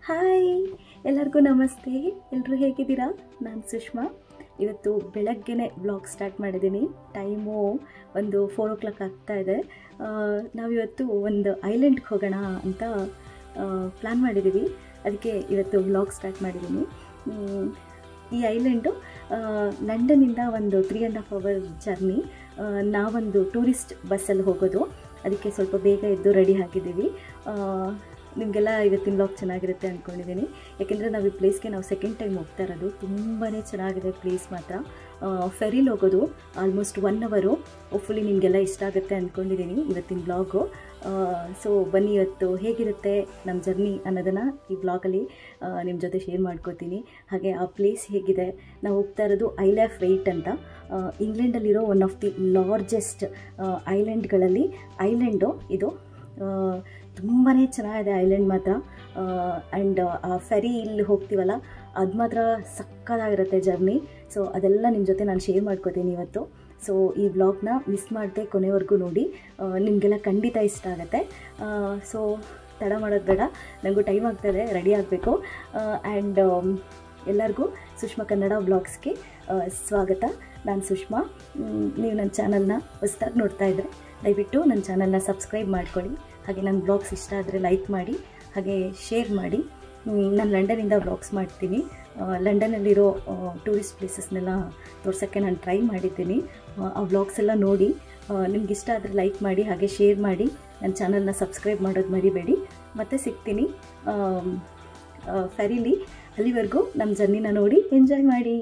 Hi, ಎಲ್ಲರಿಗೂ ನಮಸ್ತೆ. ಎಲ್ಲರೂ ಹೇಗಿದ್ದೀರಾ? ನಾನು ಸುಷ್ಮಾ. ಇವತ್ತು ಬೆಳಗ್ಗೆನೇ ವ್ಲಾಗ್ ಸ್ಟಾರ್ಟ್ ಮಾಡಿದ್ದೀನಿ. ಟೈಮು ಒಂದು 4 o'clock ಆಗ್ತಾ ಇದೆ. ನಾವಿವತ್ತು ಒಂದು ಐಲ್ಯಾಂಡ್ಗೆ ಹೋಗೋಣ ಅಂತ ಪ್ಲ್ಯಾನ್ ಮಾಡಿದ್ದೀವಿ. ಅದಕ್ಕೆ ಇವತ್ತು ವ್ಲಾಗ್ ಸ್ಟಾರ್ಟ್ ಮಾಡಿದ್ದೀನಿ. ಈ ಐಲ್ಯಾಂಡು ಲಂಡನ್ನಿಂದ ಒಂದು 3.5 hour ಜರ್ನಿ. ನಾವೊಂದು ಟೂರಿಸ್ಟ್ ಬಸ್ಸಲ್ಲಿ ಹೋಗೋದು. ಅದಕ್ಕೆ ಸ್ವಲ್ಪ ಬೇಗ ಎದ್ದು ರೆಡಿ ಆಗಿದ್ದೀವಿ. ನಿಮಗೆಲ್ಲ ಇವತ್ತಿನ ವ್ಲಾಗ್ ಚೆನ್ನಾಗಿರುತ್ತೆ ಅಂದ್ಕೊಂಡಿದ್ದೀನಿ. ಯಾಕೆಂದರೆ ನಾವು ಈ ಪ್ಲೇಸ್ಗೆ ಸೆಕೆಂಡ್ ಟೈಮ್ ಹೋಗ್ತಾ ಇರೋದು. ತುಂಬಾ ಚೆನ್ನಾಗಿದೆ ಪ್ಲೇಸ್ ಮಾತ್ರ. ಫೆರಿಲಿ ಹೋಗೋದು ಆಲ್ಮೋಸ್ಟ್ 1 hour. ಹೋಪ್ಫುಲಿ ನಿಮಗೆಲ್ಲ ಇಷ್ಟ ಆಗುತ್ತೆ ಅಂದ್ಕೊಂಡಿದ್ದೀನಿ ಇವತ್ತಿನ ವ್ಲಾಗು. ಸೊ ಬನ್ನಿ, ಇವತ್ತು ಹೇಗಿರುತ್ತೆ ನಮ್ಮ ಜರ್ನಿ ಅನ್ನೋದನ್ನು ಈ ವ್ಲಾಗಲ್ಲಿ ನಿಮ್ಮ ಜೊತೆ ಶೇರ್ ಮಾಡ್ಕೋತೀನಿ. ಹಾಗೆ ಆ ಪ್ಲೇಸ್ ಹೇಗಿದೆ. ನಾವು ಹೋಗ್ತಾ ಇರೋದು ಐಲ್ ಆಫ್ ವೈಟ್ ಅಂತ. ಇಂಗ್ಲೆಂಡಲ್ಲಿರೋ ಒನ್ ಆಫ್ ದಿ ಲಾರ್ಜೆಸ್ಟ್ ಐಲ್ಯಾಂಡ್ಗಳಲ್ಲಿ ಐಲ್ಯಾಂಡು ಇದು. ತುಂಬಾ ಚೆನ್ನಾಗಿದೆ ಐಲ್ಯಾಂಡ್ ಮಾತ್ರ. ಆ್ಯಂಡ್ ಆ ಫೆರಿ ಇಲ್ಲಿ ಹೋಗ್ತೀವಲ್ಲ, ಅದು ಮಾತ್ರ ಸಕ್ಕತ್ತಾಗಿರುತ್ತೆ ಜರ್ನಿ. ಸೊ ಅದೆಲ್ಲ ನಿಮ್ಮ ಜೊತೆ ನಾನು ಶೇರ್ ಮಾಡ್ಕೋತೀನಿ ಇವತ್ತು. ಸೊ ಈ ವ್ಲಾಗ್ನ ಮಿಸ್ ಮಾಡದೆ ಕೊನೆವರೆಗೂ ನೋಡಿ. ನಿಮಗೆಲ್ಲ ಖಂಡಿತ ಇಷ್ಟ ಆಗುತ್ತೆ. ಸೊ ತಡ ಮಾಡೋದು ಬೇಡ, ನನಗೂ ಟೈಮ್ ಆಗ್ತಾಯಿದೆ, ರೆಡಿ ಆಗಬೇಕು. ಆ್ಯಂಡ್ ಎಲ್ಲರಿಗೂ ಸುಷ್ಮಾ ಕನ್ನಡ ವ್ಲಾಗ್ಸ್ಗೆ ಸ್ವಾಗತ. ನಾನು ಸುಷ್ಮಾ. ನೀವು ನನ್ನ ಚಾನಲ್ನ ಹೊಸದಾಗಿ ನೋಡ್ತಾ ಇದ್ದರೆ ದಯವಿಟ್ಟು ನನ್ನ ಚಾನಲ್ನ ಸಬ್ಸ್ಕ್ರೈಬ್ ಮಾಡ್ಕೊಳ್ಳಿ. ಹಾಗೆ ನನ್ನ ವ್ಲಾಗ್ಸ್ ಇಷ್ಟ ಆದರೆ ಲೈಕ್ ಮಾಡಿ, ಹಾಗೆ ಶೇರ್ ಮಾಡಿ. ನಾನು ಲಂಡನ್ನಿಂದ ವ್ಲಾಗ್ಸ್ ಮಾಡ್ತೀನಿ. ಲಂಡನ್ನಲ್ಲಿರೋ ಟೂರಿಸ್ಟ್ ಪ್ಲೇಸಸ್ನೆಲ್ಲ ತೋರ್ಸೋಕ್ಕೆ ನಾನು ಟ್ರೈ ಮಾಡಿದ್ದೀನಿ. ಆ ವ್ಲಾಗ್ಸ್ ಎಲ್ಲ ನೋಡಿ. ನಿಮ್ಗೆ ಇಷ್ಟ ಆದರೆ ಲೈಕ್ ಮಾಡಿ, ಹಾಗೆ ಶೇರ್ ಮಾಡಿ. ನನ್ನ ಚಾನಲ್ನ ಸಬ್ಸ್ಕ್ರೈಬ್ ಮಾಡೋದು ಮರಿಬೇಡಿ. ಮತ್ತೆ ಸಿಗ್ತೀನಿ ಫೆರಿಲಿ. ಅಲ್ಲಿವರೆಗೂ ನಮ್ಮ ಜರ್ನಿನ ನೋಡಿ ಎಂಜಾಯ್ ಮಾಡಿ.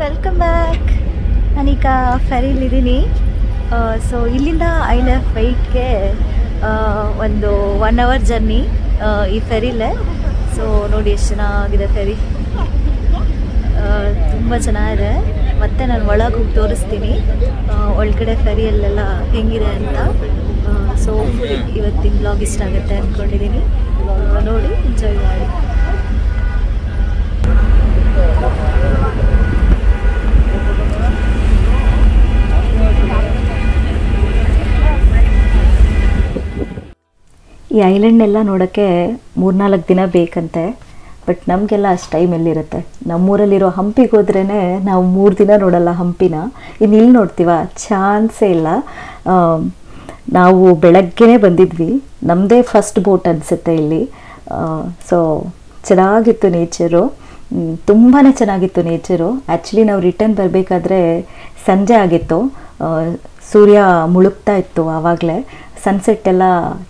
Welcome back. ನಾನೀಗ ಫೆರಿಲಿದ್ದೀನಿ. ಸೊ ಇಲ್ಲಿಂದ ಐಲ್ ಆಫ್ ವೈಟ್ಗೆ ಒಂದು 1 hour ಜರ್ನಿ ಈ ಫೆರಿಲೇ. ಸೊ ನೋಡಿ ಎಷ್ಟು ಚೆನ್ನಾಗಿದೆ ಫೆರಿ, ತುಂಬ ಚೆನ್ನಾಗಿದೆ. ಮತ್ತೆ ನಾನು ಒಳಗೆ ಹೋಗಿ ತೋರಿಸ್ತೀನಿ ಒಳಗಡೆ ಫೆರಿಯಲ್ಲೆಲ್ಲ ಹೆಂಗಿದೆ ಅಂತ. ಸೊ ಇವತ್ತಿನ ಬ್ಲಾಗ್ ಇಷ್ಟ ಆಗುತ್ತೆ ಅಂದ್ಕೊಂಡಿದ್ದೀನಿ. ನೋಡಿ ಎಂಜಾಯ್ ಮಾಡಿ. ಈ ಐಲ್ಯಾಂಡ್ನೆಲ್ಲ ನೋಡೋಕ್ಕೆ 3-4 ದಿನ ಬೇಕಂತೆ. ಬಟ್ ನಮಗೆಲ್ಲ ಅಷ್ಟು ಟೈಮ್ ಎಲ್ಲಿರುತ್ತೆ. ನಮ್ಮೂರಲ್ಲಿರೋ ಹಂಪಿಗೆ ಹೋದ್ರೇ ನಾವು 3 ದಿನ ನೋಡಲ್ಲ ಹಂಪಿನ. ಇನ್ನು ಇಲ್ಲಿ ನೋಡ್ತೀವ, ಚಾನ್ಸೇ ಇಲ್ಲ. ನಾವು ಬೆಳಗ್ಗೆನೇ ಬಂದಿದ್ವಿ, ನಮ್ಮದೇ ಫಸ್ಟ್ ಬೋಟ್ ಅನಿಸುತ್ತೆ ಇಲ್ಲಿ. ಸೊ ಚೆನ್ನಾಗಿತ್ತು ನೇಚರು, ತುಂಬಾ ಚೆನ್ನಾಗಿತ್ತು ನೇಚರು. ಆ್ಯಕ್ಚುಲಿ ನಾವು ರಿಟರ್ನ್ ಬರಬೇಕಾದ್ರೆ ಸಂಜೆ ಆಗಿತ್ತು, ಸೂರ್ಯ ಮುಳುಗ್ತಾ ಇತ್ತು, ಆವಾಗಲೇ ಸನ್ಸೆಟ್ ಎಲ್ಲ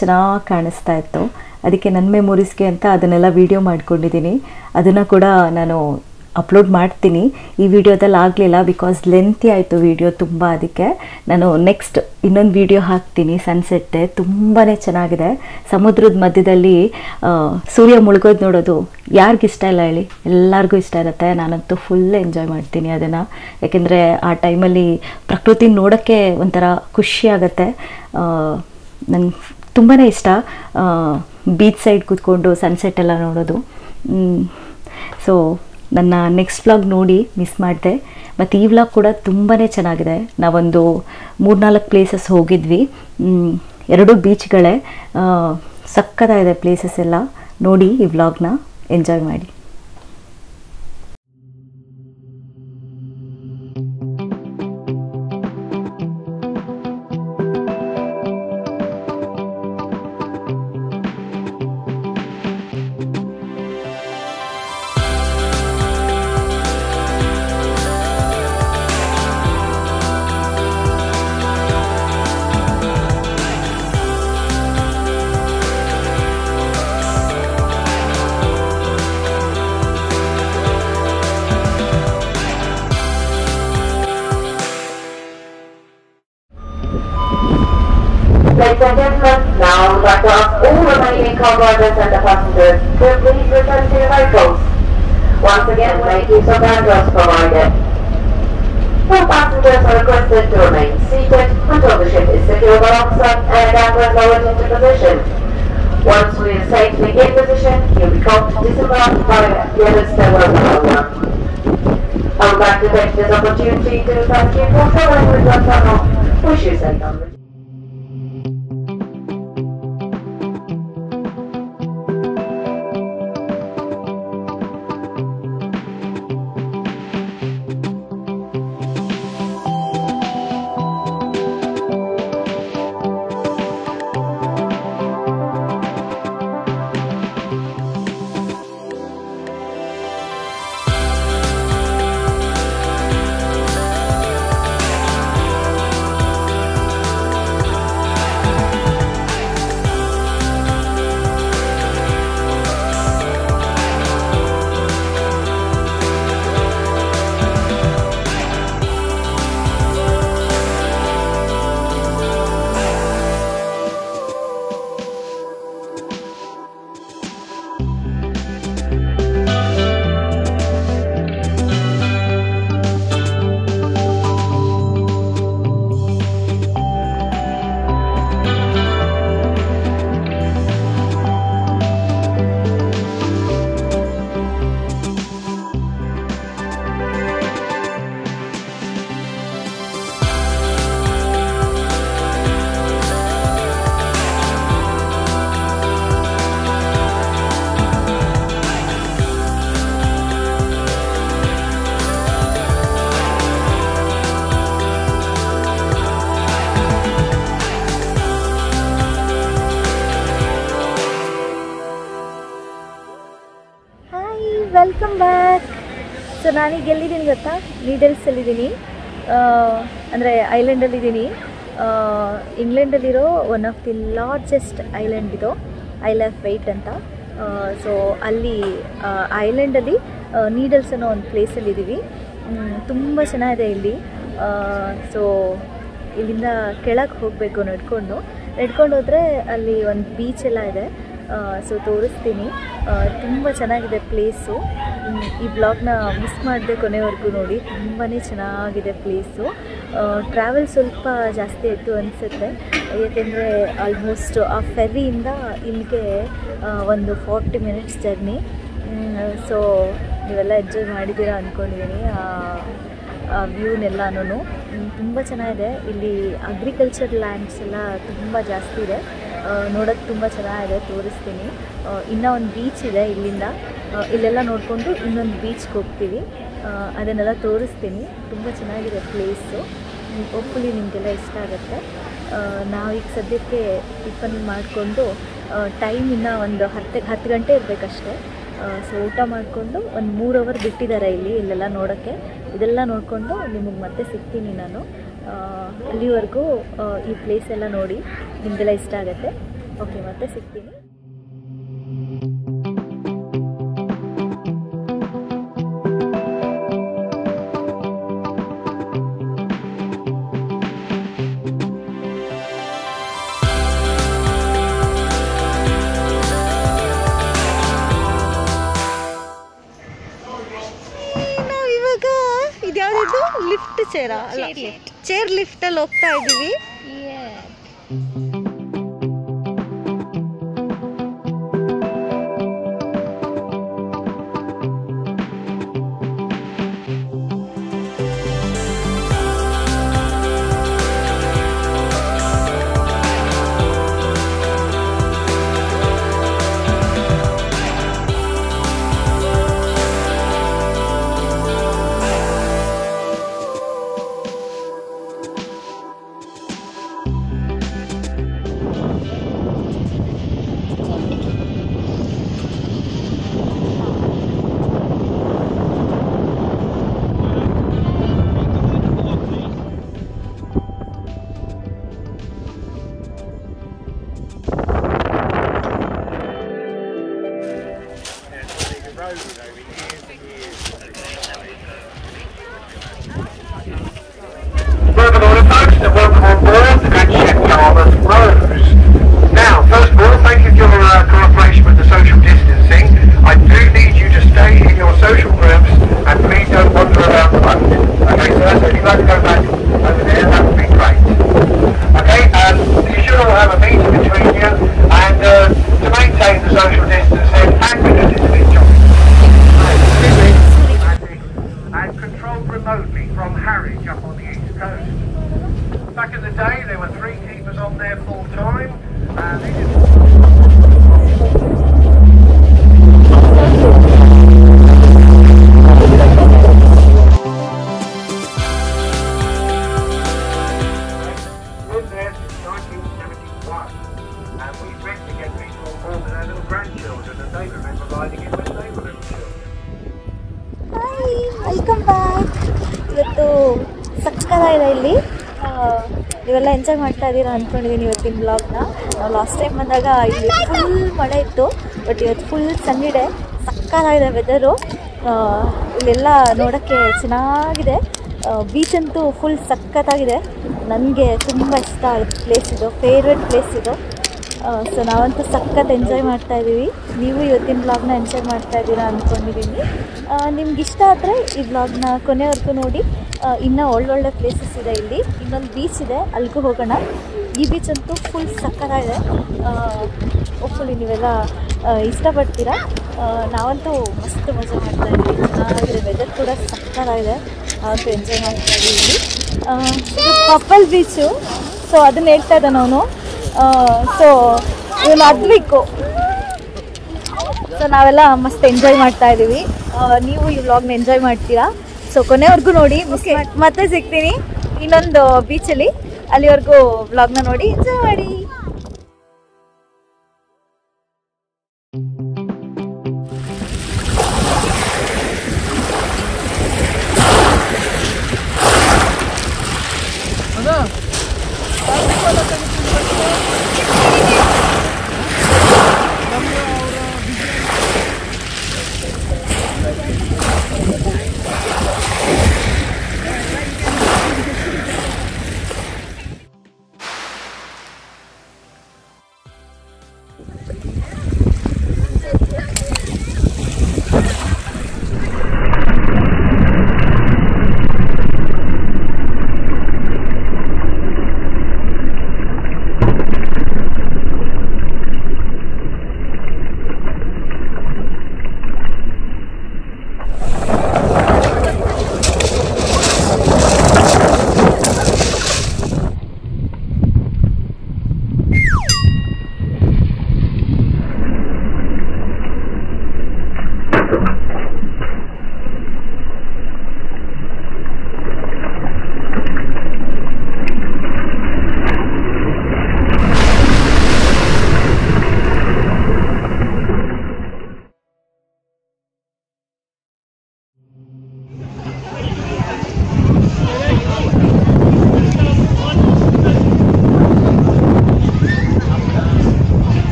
ಚೆನ್ನಾಗಿ ಕಾಣಿಸ್ತಾ ಇತ್ತು. ಅದಕ್ಕೆ ನನ್ನ ಮೆಮೊರೀಸ್ಗೆ ಅಂತ ಅದನ್ನೆಲ್ಲ ವೀಡಿಯೋ ಮಾಡ್ಕೊಂಡಿದ್ದೀನಿ. ಅದನ್ನು ಕೂಡ ನಾನು ಅಪ್ಲೋಡ್ ಮಾಡ್ತೀನಿ. ಈ ವಿಡಿಯೋದಲ್ಲಿ ಆಗಲಿಲ್ಲ ಬಿಕಾಸ್ ಲೆಂತಿ ಆಯಿತು ವಿಡಿಯೋ ತುಂಬ. ಅದಕ್ಕೆ ನಾನು ನೆಕ್ಸ್ಟ್ ಇನ್ನೊಂದು ವಿಡಿಯೋ ಹಾಕ್ತೀನಿ. ಸನ್ಸೆಟ್ಟೆ ತುಂಬಾ ಚೆನ್ನಾಗಿದೆ. ಸಮುದ್ರದ ಮಧ್ಯದಲ್ಲಿ ಸೂರ್ಯ ಮುಳುಗೋದು ನೋಡೋದು ಯಾರಿಗಿಷ್ಟ ಇಲ್ಲ ಹೇಳಿ, ಎಲ್ಲರಿಗೂ ಇಷ್ಟ ಇರುತ್ತೆ. ನಾನಂತೂ ಫುಲ್ ಎಂಜಾಯ್ ಮಾಡ್ತೀನಿ ಅದನ್ನು. ಯಾಕೆಂದರೆ ಆ ಟೈಮಲ್ಲಿ ಪ್ರಕೃತಿ ನೋಡೋಕ್ಕೆ ಒಂಥರ ಖುಷಿ ಆಗುತ್ತೆ. ನಂಗೆ ತುಂಬಾ ಇಷ್ಟ ಬೀಚ್ ಸೈಡ್ ಕೂತ್ಕೊಂಡು ಸನ್ಸೆಟ್ ಎಲ್ಲ ನೋಡೋದು. ಸೊ ನನ್ನ ನೆಕ್ಸ್ಟ್ ವ್ಲಾಗ್ ನೋಡಿ ಮಿಸ್ ಮಾಡಿದೆ. ಮತ್ತು ಈ ವ್ಲಾಗ್ ಕೂಡ ತುಂಬಾ ಚೆನ್ನಾಗಿದೆ. ನಾವೊಂದು 3-4 ಪ್ಲೇಸಸ್ ಹೋಗಿದ್ವಿ, 2 ಬೀಚ್ಗಳೇ. ಸಕ್ಕತ್ತಾಗಿದೆ ಪ್ಲೇಸಸ್ ಎಲ್ಲ. ನೋಡಿ ಈ ವ್ಲಾಗ್ನ ಎಂಜಾಯ್ ಮಾಡಿ. Ladies and gentlemen, now I would like to ask all remaining car drivers and the passengers to please return to your vehicles. Once again, make use of handrails provided. All passengers are requested to remain seated until the ship is secured alongside and anchors lowered into position. Once we are safely in position, you'll be called to disembark by the other stairwell program. I would like to take this opportunity to thank you for traveling with us on our wish you safe on. Welcome back. So ನಾನೀಗ ಎಲ್ಲಿದ್ದೀನಿ ಗೊತ್ತಾ? ನೀಡಲ್ಸಲ್ಲಿದ್ದೀನಿ, ಅಂದರೆ ಐಲ್ಯಾಂಡಲ್ಲಿದ್ದೀನಿ. ಇಂಗ್ಲೆಂಡಲ್ಲಿರೋ one of the largest island ಇದು, isle of Wight ಅಂತ. So ಅಲ್ಲಿ ಐಲ್ಯಾಂಡಲ್ಲಿ ನೀಡಲ್ಸ್ ಅನ್ನೋ ಒಂದು ಪ್ಲೇಸಲ್ಲಿದ್ದೀವಿ. ತುಂಬ ಚೆನ್ನಾಗಿದೆ ಇಲ್ಲಿ. ಸೊ ಇಲ್ಲಿಂದ ಕೆಳಗೆ ಹೋಗಬೇಕು ನಡ್ಕೊಂಡು ಹೋದರೆ ಅಲ್ಲಿ ಒಂದು ಬೀಚ್ ಎಲ್ಲ ಇದೆ. ಸೊ ತೋರಿಸ್ತೀನಿ. ತುಂಬ ಚೆನ್ನಾಗಿದೆ ಪ್ಲೇಸು. ಈ ಬ್ಲಾಗ್ನ ಮಿಸ್ ಮಾಡದೆ ಕೊನೆವರೆಗೂ ನೋಡಿ. ತುಂಬಾ ಚೆನ್ನಾಗಿದೆ ಪ್ಲೇಸು. ಟ್ರಾವೆಲ್ ಸ್ವಲ್ಪ ಜಾಸ್ತಿ ಆಯಿತು ಅನಿಸುತ್ತೆ, ಏಕೆಂದರೆ ಆಲ್ಮೋಸ್ಟ್ ಆ ಫೆರ್ರಿಯಿಂದ ಇಲ್ಲಿಗೆ ಒಂದು 40 ಮಿನಿಟ್ಸ್ ಜರ್ನಿ. ಸೊ ನೀವೆಲ್ಲ ಎಂಜಾಯ್ ಮಾಡಿದ್ದೀರಾ ಅಂದ್ಕೊಂಡಿದ್ದೀನಿ ಆ ವ್ಯೂನೆಲ್ಲನೂ. ತುಂಬ ಚೆನ್ನಾಗಿದೆ ಇಲ್ಲಿ. ಅಗ್ರಿಕಲ್ಚರ್ ಲ್ಯಾಂಡ್ಸ್ ಎಲ್ಲ ತುಂಬ ಜಾಸ್ತಿ ಇದೆ, ನೋಡೋಕ್ಕೆ ತುಂಬ ಚೆನ್ನಾಗಿದೆ. ತೋರಿಸ್ತೀನಿ. ಇನ್ನೂ ಒಂದು ಬೀಚ್ ಇದೆ ಇಲ್ಲಿಂದ. ಇಲ್ಲೆಲ್ಲ ನೋಡಿಕೊಂಡು ಇನ್ನೊಂದು ಬೀಚ್ಗೆ ಹೋಗ್ತೀವಿ, ಅದನ್ನೆಲ್ಲ ತೋರಿಸ್ತೀನಿ. ತುಂಬ ಚೆನ್ನಾಗಿದೆ ಪ್ಲೇಸು. ಹೋಪ್ಫುಲಿ ನಿಮಗೆಲ್ಲ ಇಷ್ಟ ಆಗುತ್ತೆ. ನಾವೀಗ ಸದ್ಯಕ್ಕೆ ಟಿಫನ್ ಮಾಡಿಕೊಂಡು ಟೈಮ್ ಇನ್ನೂ ಒಂದು 10 ಗಂಟೆ ಇರಬೇಕಷ್ಟೆ. ಸೊ ಊಟ ಮಾಡಿಕೊಂಡು ಒಂದು 3 ಅವರ್ ಬಿಟ್ಟಿದ್ದಾರೆ ಇಲ್ಲೆಲ್ಲ ನೋಡೋಕ್ಕೆ. ಇದೆಲ್ಲ ನೋಡಿಕೊಂಡು ನಿಮಗೆ ಮತ್ತೆ ಸಿಗ್ತೀನಿ ನಾನು. ಅಲ್ಲಿವರೆಗೂ ಈ ಪ್ಲೇಸ್ ಎಲ್ಲ ನೋಡಿ ನಿಮಗೆಲ್ಲ ಇಷ್ಟ ಆಗುತ್ತೆ. ಓಕೆ, ಮತ್ತೆ ಸಿಗ್ತೀನಿ. ಇದ್ಯಾವ್ದು ಲಿಫ್ಟ್ ಚೇರಾ? ಚೇರ್ ಲಿಫ್ಟ್ ಅಲ್ಲಿ ಹೋಗ್ತಾ ಇದ್ದೀವಿ. Welcome back. ಇವತ್ತು ಸಕ್ಕತ್ತಾಗಿದೆ ಇಲ್ಲಿ. ನೀವೆಲ್ಲ ಎಂಜಾಯ್ ಮಾಡ್ತಾ ಇದ್ದೀರಾ ಅಂದ್ಕೊಂಡಿದ್ದೀನಿ ಇವತ್ತಿನ ಬ್ಲಾಗ್ನ. ನಾವು ಲಾಸ್ಟ್ ಟೈಮ್ ಬಂದಾಗ ಇಲ್ಲಿ ಫುಲ್ ಮಳೆ ಇತ್ತು, ಬಟ್ ಇವತ್ತು ಫುಲ್ ಸನ್ನಿಡೆ. ಸಕ್ಕತ್ತಾಗಿದೆ ವೆದರು. ಇಲ್ಲೆಲ್ಲ ನೋಡೋಕ್ಕೆ ಚೆನ್ನಾಗಿದೆ. ಬೀಚ್ ಅಂತೂ ಫುಲ್ ಸಕ್ಕತ್ತಾಗಿದೆ. ನನಗೆ ತುಂಬ ಇಷ್ಟ ಆಗುತ್ತೆ ಪ್ಲೇಸ್ ಇದು, ಫೇವ್ರೆಟ್ ಪ್ಲೇಸ್ ಇದು. ಸೊ ನಾವಂತೂ ಸಖತ್ ಎಂಜಾಯ್ ಮಾಡ್ತಾಯಿದ್ದೀವಿ. ನೀವು ಇವತ್ತಿನ ಬ್ಲಾಗ್ನ ಎಂಜಾಯ್ ಮಾಡ್ತಾಯಿದ್ದೀರಾ ಅಂದ್ಕೊಂಡಿದ್ದೀನಿ. ನಿಮ್ಗೆ ಇಷ್ಟ ಆದರೆ ಈ ಬ್ಲಾಗ್ನ ಕೊನೆವರೆಗೂ ನೋಡಿ. ಇನ್ನೂ ಒಳ್ಳೊಳ್ಳೆ ಪ್ಲೇಸಸ್ ಇದೆ ಇಲ್ಲಿ. ಇನ್ನೊಂದು ಬೀಚ್ ಇದೆ, ಅಲ್ಲಿಗೂ ಹೋಗೋಣ. ಈ ಬೀಚ್ ಅಂತೂ ಫುಲ್ ಸಕ್ಕತ್ತಾಗಿದೆ. ಹೋಪ್ಫುಲಿ ನೀವೆಲ್ಲ ಇಷ್ಟಪಡ್ತೀರಾ. ನಾವಂತೂ ಮಸ್ತ್ ಮಜಾ ಮಾಡ್ತಾಯಿದ್ವಿ. ಚೆನ್ನಾಗಿದೆ, ವೆದರ್ ಕೂಡ ಸಕ್ಕತ್ತಾಗಿದೆ. ನಾವಂತೂ ಎಂಜಾಯ್ ಮಾಡ್ತಾಯಿದ್ದೀವಿ. ಇದು ಕಪ್ಪಲ್ ಬೀಚು. ಸೊ ಅದನ್ನ ಹೇಳ್ತಾ ಇದ್ದ ನಾನು. ಸೊ ಇವನು ಅದ್ವಿಕ್ಕು. ಸೊ ನಾವೆಲ್ಲ ಮಸ್ತ್ ಎಂಜಾಯ್ ಮಾಡ್ತಾ ಇದ್ದೀವಿ. ನೀವು ಈ ವ್ಲಾಗ್ನ ಎಂಜಾಯ್ ಮಾಡ್ತೀರಾ. ಸೊ ಕೊನೆವರೆಗೂ ನೋಡಿ. ಮತ್ತೆ ಸಿಗ್ತೀನಿ ಇನ್ನೊಂದು ಬೀಚಲ್ಲಿ. ಅಲ್ಲಿವರೆಗೂ ವ್ಲಾಗ್ನ ನೋಡಿ ಎಂಜಾಯ್ ಮಾಡಿ.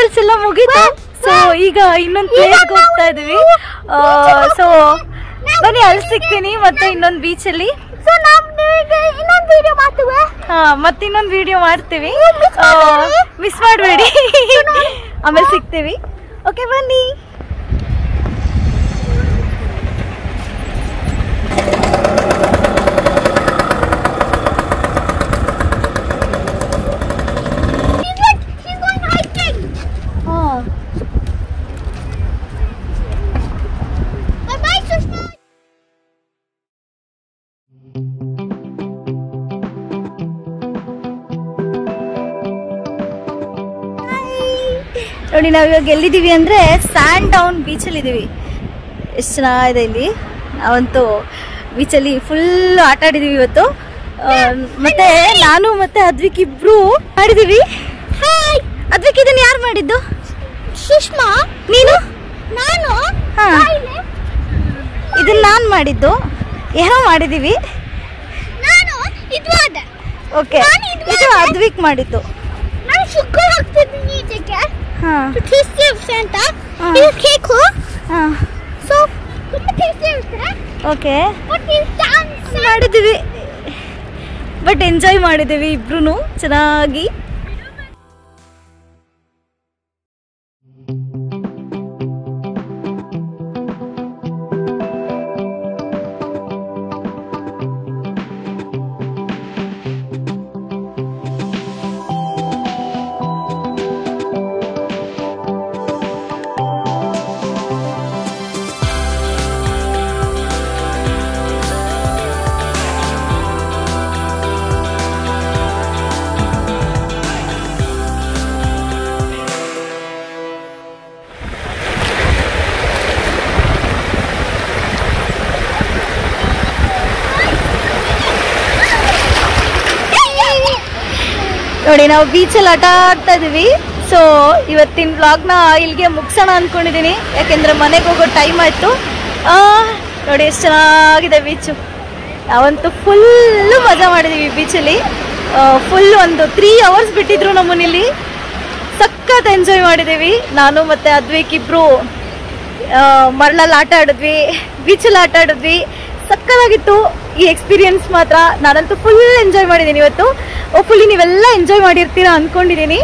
ರೀಲ್ಸ್ ಎಲ್ಲ ಮುಗೀತು. ಸೊ ಈಗ ಇನ್ನೊಂದು ಪ್ಲೇಸ್ಗೆ ಹೋಗ್ತಾ ಇದೀವಿ. ಸೊ ಬನ್ನಿ, ಅಲ್ಲಿ ಸಿಗ್ತೀನಿ ಮತ್ತೆ ಇನ್ನೊಂದು ಬೀಚಲ್ಲಿ. ಮತ್ತೆ ಇನ್ನೊಂದು ವಿಡಿಯೋ ಮಾಡ್ತೀವಿ, ಮಿಸ್ ಮಾಡಬೇಡಿ. ಆಮೇಲೆ ಸಿಗ್ತೀವಿ. ಓಕೆ, ಬನ್ನಿ. ನೋಡಿ, ನಾವಿವಾಗ ಎಲ್ಲಿದ್ದೀವಿ ಅಂದರೆ ಸ್ಯಾಂಡ್ ಡೌನ್ ಬೀಚಲ್ಲಿ ಇದ್ದೀವಿ. ಎಷ್ಟು ಚೆನ್ನಾಗಿದೆ ಇಲ್ಲಿ. ನಾವಂತೂ ಬೀಚಲ್ಲಿ ಫುಲ್ ಆಟ ಆಡಿದ್ದೀವಿ ಇವತ್ತು. ಮತ್ತೆ ನಾನು ಮತ್ತೆ ಅದ್ವಿಕ್ ಇಬ್ರು ಮಾಡಿದ್ದೀವಿ. ಅದ್ವಿಕ್, ಇದನ್ನು ಯಾರು ಮಾಡಿದ್ದು? ಸುಷ್ಮಾ. ನೀನು? ನಾನು. ಇದನ್ನು ನಾನು ಮಾಡಿದ್ದು. ಏನೋ ಮಾಡಿದ್ದೀವಿ. ಓಕೆ, ಇದು ಅದ್ವಿಕ್ ಮಾಡಿದ್ದು. ಓಕೆ, ಮಾಡಿದ್ದೀವಿ. ಬಟ್ ಎಂಜಾಯ್ ಮಾಡಿದ್ದೀವಿ ಇಬ್ರು ಚೆನ್ನಾಗಿ. ನೋಡಿ, ನಾವು ಬೀಚಲ್ಲಿ ಆಟ ಆಡ್ತಾ ಇದೀವಿ. ಸೊ ಇವತ್ತಿನ ವ್ಲಾಗ್ನ ಇಲ್ಲಿಗೆ ಮುಗಿಸೋಣ ಅಂದ್ಕೊಂಡಿದ್ದೀನಿ, ಯಾಕೆಂದರೆ ಮನೆಗೆ ಹೋಗೋ ಟೈಮ್ ಆಯಿತು. ನೋಡಿ ಎಷ್ಟು ಚೆನ್ನಾಗಿದೆ ಬೀಚು. ನಾವಂತೂ ಫುಲ್ಲು ಮಜಾ ಮಾಡಿದ್ದೀವಿ ಬೀಚಲ್ಲಿ. ಫುಲ್ ಒಂದು 3 hours ಬಿಟ್ಟಿದ್ರು ನಮ್ಮನ್ನಿಲ್ಲಿ. ಸಖತ್ ಎಂಜಾಯ್ ಮಾಡಿದ್ದೀವಿ. ನಾನು ಮತ್ತು ಅದ್ವಿಕ್ ಇಬ್ಬರು ಮರಳಲ್ಲಿ ಆಟ ಆಡಿದ್ವಿ, ಬೀಚಲ್ಲಿ ಆಟ ಆಡಿದ್ವಿ. ಸಕ್ಕತ್ತಾಗಿತ್ತು ಈ ಎಕ್ಸ್ಪೀರಿಯನ್ಸ್ ಮಾತ್ರ. ನಾನಂತೂ ಫುಲ್ ಎಂಜಾಯ್ ಮಾಡಿದ್ದೀನಿ ಇವತ್ತು. ಫುಲ್ಲಿ ನೀವೆಲ್ಲ ಎಂಜಾಯ್ ಮಾಡಿರ್ತೀರಾ ಅಂದ್ಕೊಂಡಿದ್ದೀನಿ.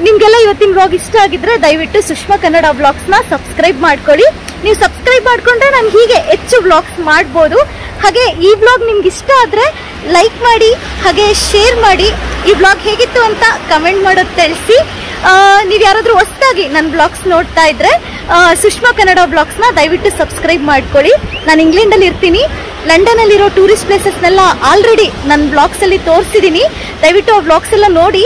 ನಿಮಗೆಲ್ಲ ಇವತ್ತಿನ ವ್ಲಾಗ್ ಇಷ್ಟ ಆಗಿದ್ರೆ ದಯವಿಟ್ಟು ಸುಷ್ಮಾ ಕನ್ನಡ ವ್ಲಾಗ್ಸ್ನ ಸಬ್ಸ್ಕ್ರೈಬ್ ಮಾಡ್ಕೊಳ್ಳಿ. ನೀವು ಸಬ್ಸ್ಕ್ರೈಬ್ ಮಾಡಿಕೊಂಡ್ರೆ ನಾನು ಹೀಗೆ ಹೆಚ್ಚು ವ್ಲಾಗ್ಸ್ ಮಾಡ್ಬೋದು. ಹಾಗೆ ಈ ವ್ಲಾಗ್ ನಿಮ್ಗೆ ಇಷ್ಟ ಆದರೆ ಲೈಕ್ ಮಾಡಿ, ಹಾಗೆ ಶೇರ್ ಮಾಡಿ. ಈ ವ್ಲಾಗ್ ಹೇಗಿತ್ತು ಅಂತ ಕಮೆಂಟ್ ಮಾಡೋದು ತಿಳಿಸಿ. ನೀವು ಯಾರಾದರೂ ಹೊಸದಾಗಿ ನನ್ನ ಬ್ಲಾಗ್ಸ್ ನೋಡ್ತಾ ಇದ್ರೆ ಸುಷ್ಮಾ ಕನ್ನಡ ಬ್ಲಾಗ್ಸ್ನ ದಯವಿಟ್ಟು ಸಬ್ಸ್ಕ್ರೈಬ್ ಮಾಡ್ಕೊಳ್ಳಿ. ನಾನು ಇಂಗ್ಲೆಂಡಲ್ಲಿ ಇರ್ತೀನಿ. ಲಂಡನಲ್ಲಿರೋ ಟೂರಿಸ್ಟ್ ಪ್ಲೇಸಸ್ನೆಲ್ಲ ಆಲ್ರೆಡಿ ನನ್ನ ಬ್ಲಾಗ್ಸಲ್ಲಿ ತೋರಿಸಿದ್ದೀನಿ. ದಯವಿಟ್ಟು ಆ ಬ್ಲಾಗ್ಸ್ ಎಲ್ಲ ನೋಡಿ.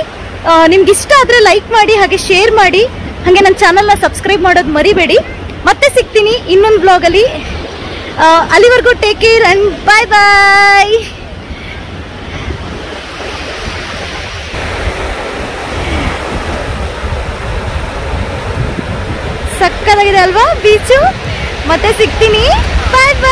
ನಿಮ್ಗೆ ಇಷ್ಟ ಆದರೆ ಲೈಕ್ ಮಾಡಿ, ಹಾಗೆ ಶೇರ್ ಮಾಡಿ. ಹಾಗೆ ನನ್ನ ಚಾನಲ್ನ ಸಬ್ಸ್ಕ್ರೈಬ್ ಮಾಡೋದು ಮರಿಬೇಡಿ. ಮತ್ತೆ ಸಿಗ್ತೀನಿ ಇನ್ನೊಂದು ಬ್ಲಾಗಲ್ಲಿ. ಅಲ್ಲಿವರೆಗೂ ಟೇಕ್ ಕೇರ್ ಆ್ಯಂಡ್ ಬಾಯ್ ಬಾಯ್. ಸಕ್ಕತ್ತಾಗಿದೆ ಅಲ್ವಾ ಬೀಚು? ಮತ್ತೆ ಸಿಗ್ತೀನಿ. ಬಾಯ್ ಬಾಯ್.